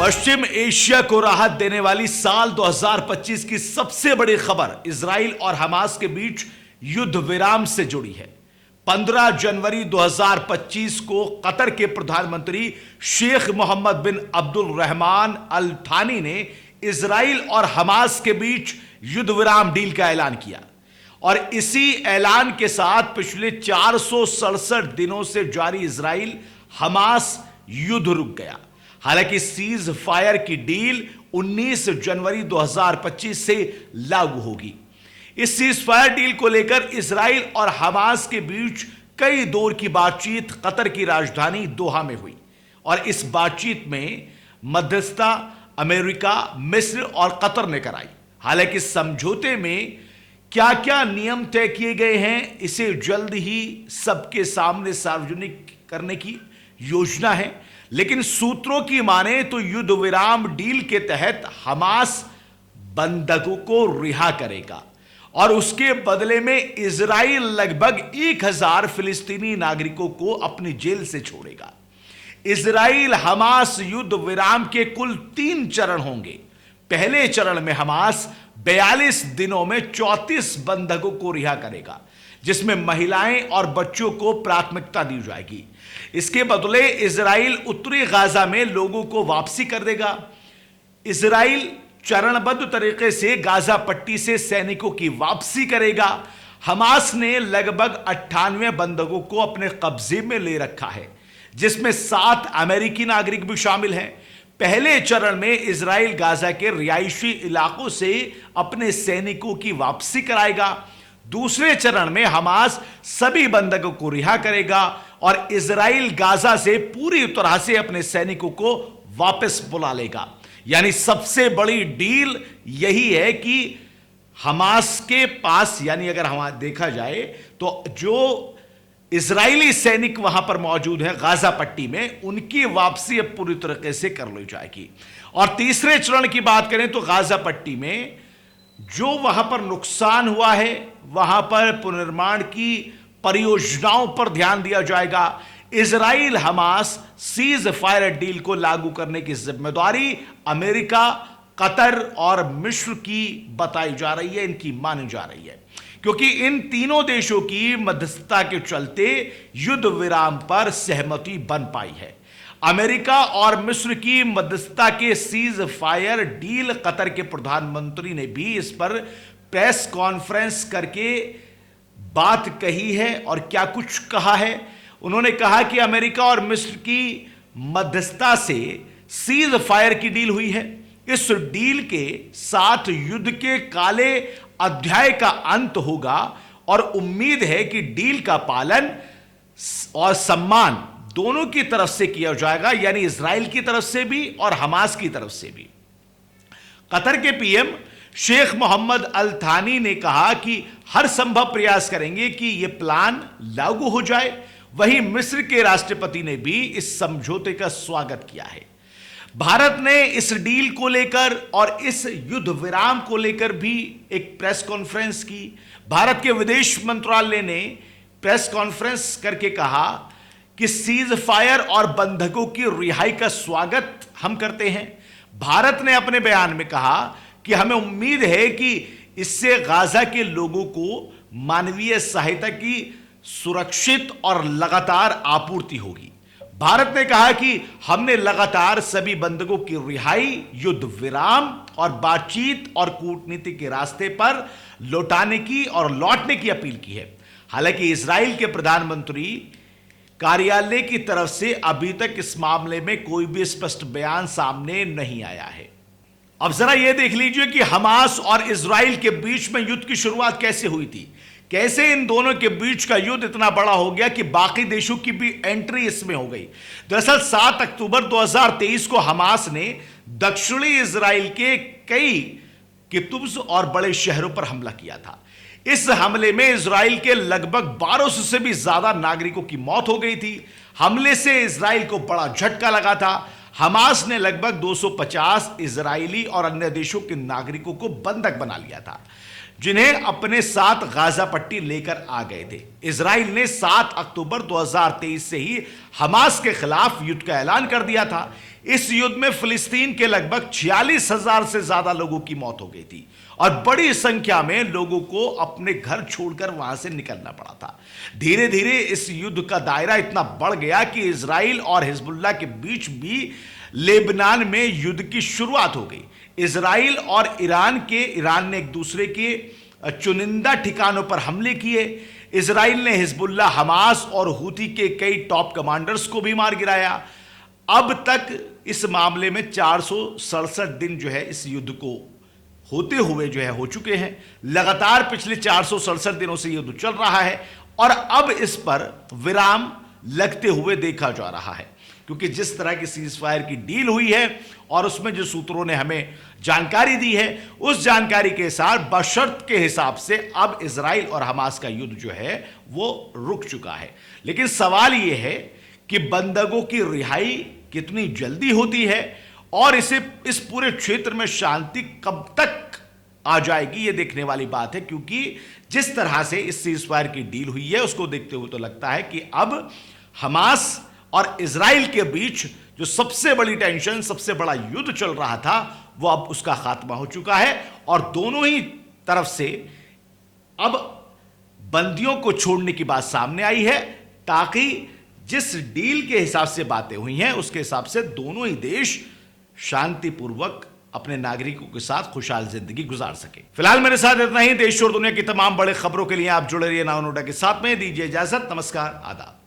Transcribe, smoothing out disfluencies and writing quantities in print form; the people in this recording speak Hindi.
पश्चिम एशिया को राहत देने वाली साल 2025 की सबसे बड़ी खबर इजराइल और हमास के बीच युद्ध विराम से जुड़ी है। 15 जनवरी 2025 को कतर के प्रधानमंत्री शेख मोहम्मद बिन अब्दुल रहमान अल थानी ने इजराइल और हमास के बीच युद्ध विराम डील का ऐलान किया और इसी ऐलान के साथ पिछले 467 दिनों से जारी इजराइल हमास युद्ध रुक गया। हालांकि सीज फायर की डील 19 जनवरी 2025 से लागू होगी। इस सीज फायर डील को लेकर इजराइल और हमास के बीच कई दौर की बातचीत कतर की राजधानी दोहा में हुई और इस बातचीत में मध्यस्थता अमेरिका, मिस्र और कतर ने कराई। हालांकि समझौते में क्या क्या नियम तय किए गए हैं, इसे जल्द ही सबके सामने सार्वजनिक करने की योजना है। लेकिन सूत्रों की माने तो युद्ध विराम डील के तहत हमास बंधकों को रिहा करेगा और उसके बदले में इजराइल लगभग 1000 फिलिस्तीनी नागरिकों को अपनी जेल से छोड़ेगा। इजराइल हमास युद्ध विराम के कुल 3 चरण होंगे। पहले चरण में हमास 42 दिनों में 34 बंधकों को रिहा करेगा, जिसमें महिलाएं और बच्चों को प्राथमिकता दी जाएगी। इसके बदले इजराइल उत्तरी गाजा में लोगों को वापसी कर देगा। इजराइल चरणबद्ध तरीके से गाजा पट्टी से सैनिकों की वापसी करेगा। हमास ने लगभग 98 बंधकों को अपने कब्जे में ले रखा है, जिसमें 7 अमेरिकी नागरिक भी शामिल हैं। पहले चरण में इजराइल गाजा के रिहायशी इलाकों से अपने सैनिकों की वापसी कराएगा। दूसरे चरण में हमास सभी बंधकों को रिहा करेगा और इजराइल गाजा से पूरी तरह से अपने सैनिकों को वापस बुला लेगा। यानी सबसे बड़ी डील यही है कि हमास के पास, यानी अगर हम देखा जाए तो जो इजरायली सैनिक वहां पर मौजूद है गाजा पट्टी में, उनकी वापसी अब पूरी तरीके से कर ली जाएगी। और तीसरे चरण की बात करें तो गाजा पट्टी में जो वहां पर नुकसान हुआ है, वहां पर पुनर्निर्माण की परियोजनाओं पर ध्यान दिया जाएगा। Israel Hamas cease fire deal को लागू करने की जिम्मेदारी अमेरिका, कतर और मिस्र की बताई जा रही है, इनकी मानी जा रही है, क्योंकि इन तीनों देशों की मध्यस्थता के चलते युद्ध विराम पर सहमति बन पाई है। अमेरिका और मिस्र की मध्यस्थता के सीज फायर डील कतर के प्रधानमंत्री ने भी इस पर प्रेस कॉन्फ्रेंस करके बात कही है और क्या कुछ कहा है। उन्होंने कहा कि अमेरिका और मिस्र की मध्यस्थता से सीज फायर की डील हुई है। इस डील के साथ युद्ध के काले अध्याय का अंत होगा और उम्मीद है कि डील का पालन और सम्मान दोनों की तरफ से किया जाएगा, यानी इजराइल की तरफ से भी और हमास की तरफ से भी। कतर के पीएम शेख मोहम्मद अल थानी ने कहा कि हर संभव प्रयास करेंगे कि यह प्लान लागू हो जाए। वहीं मिस्र के राष्ट्रपति ने भी इस समझौते का स्वागत किया है। भारत ने इस डील को लेकर और इस युद्ध विराम को लेकर भी एक प्रेस कॉन्फ्रेंस की। भारत के विदेश मंत्रालय ने प्रेस कॉन्फ्रेंस करके कहा कि सीज फायर और बंधकों की रिहाई का स्वागत हम करते हैं। भारत ने अपने बयान में कहा कि हमें उम्मीद है कि इससे गाजा के लोगों को मानवीय सहायता की सुरक्षित और लगातार आपूर्ति होगी। भारत ने कहा कि हमने लगातार सभी बंधकों की रिहाई, युद्ध विराम और बातचीत और कूटनीति के रास्ते पर लौटाने की और लौटने की अपील की है। हालांकि इजराइल के प्रधानमंत्री कार्यालय की तरफ से अभी तक इस मामले में कोई भी स्पष्ट बयान सामने नहीं आया है। अब जरा यह देख लीजिए कि हमास और इजराइल के बीच में युद्ध की शुरुआत कैसे हुई थी, कैसे इन दोनों के बीच का युद्ध इतना बड़ा हो गया कि बाकी देशों की भी एंट्री इसमें हो गई। दरअसल 7 अक्टूबर 2023 को हमास ने दक्षिणी इजराइल के कई कितुब्स और बड़े शहरों पर हमला किया था। इस हमले में इजराइल के लगभग 1200 से भी ज्यादा नागरिकों की मौत हो गई थी। हमले से इजराइल को बड़ा झटका लगा था। हमास ने लगभग 250 इजरायली और अन्य देशों के नागरिकों को बंधक बना लिया था, जिन्हें अपने साथ गाजा पट्टी लेकर आ गए थे। इजराइल ने 7 अक्टूबर 2023 से ही हमास के खिलाफ युद्ध का ऐलान कर दिया था। इस युद्ध में फिलिस्तीन के लगभग 46,000 से ज्यादा लोगों की मौत हो गई थी और बड़ी संख्या में लोगों को अपने घर छोड़कर वहां से निकलना पड़ा था। धीरे धीरे इस युद्ध का दायरा इतना बढ़ गया कि इजराइल और हिजबुल्लाह के बीच भी लेबनान में युद्ध की शुरुआत हो गई। इजराइल और ईरान ने एक दूसरे के चुनिंदा ठिकानों पर हमले किए। इजराइल ने हिजबुल्लाह, हमास और हूती के कई टॉप कमांडर्स को भी मार गिराया। अब तक इस मामले में 467 दिन जो है इस युद्ध को होते हुए जो है हो चुके हैं। लगातार पिछले 467 दिनों से युद्ध चल रहा है और अब इस पर विराम लगते हुए देखा जा रहा है, क्योंकि जिस तरह की सीज फायर की डील हुई है और उसमें जो सूत्रों ने हमें जानकारी दी है, उस जानकारी के साथ बशर्त के हिसाब से अब इजराइल और हमास का युद्ध जो है वो रुक चुका है। लेकिन सवाल यह है कि बंधकों की रिहाई कितनी जल्दी होती है और इस पूरे क्षेत्र में शांति कब तक आ जाएगी, ये देखने वाली बात है। क्योंकि जिस तरह से इस सीज फायर की डील हुई है उसको देखते हुए तो लगता है कि अब हमास और इजराइल के बीच जो सबसे बड़ी टेंशन, सबसे बड़ा युद्ध चल रहा था, वो अब उसका खात्मा हो चुका है और दोनों ही तरफ से अब बंदियों को छोड़ने की बात सामने आई है, ताकि जिस डील के हिसाब से बातें हुई हैं उसके हिसाब से दोनों ही देश शांतिपूर्वक अपने नागरिकों के साथ खुशहाल जिंदगी गुजार सके। फिलहाल मेरे साथ इतना ही। देश और दुनिया की तमाम बड़े खबरों के लिए आप जुड़े रहिए नाउ नोडा के साथ में। दीजिए इजाजत। नमस्कार, आदाब।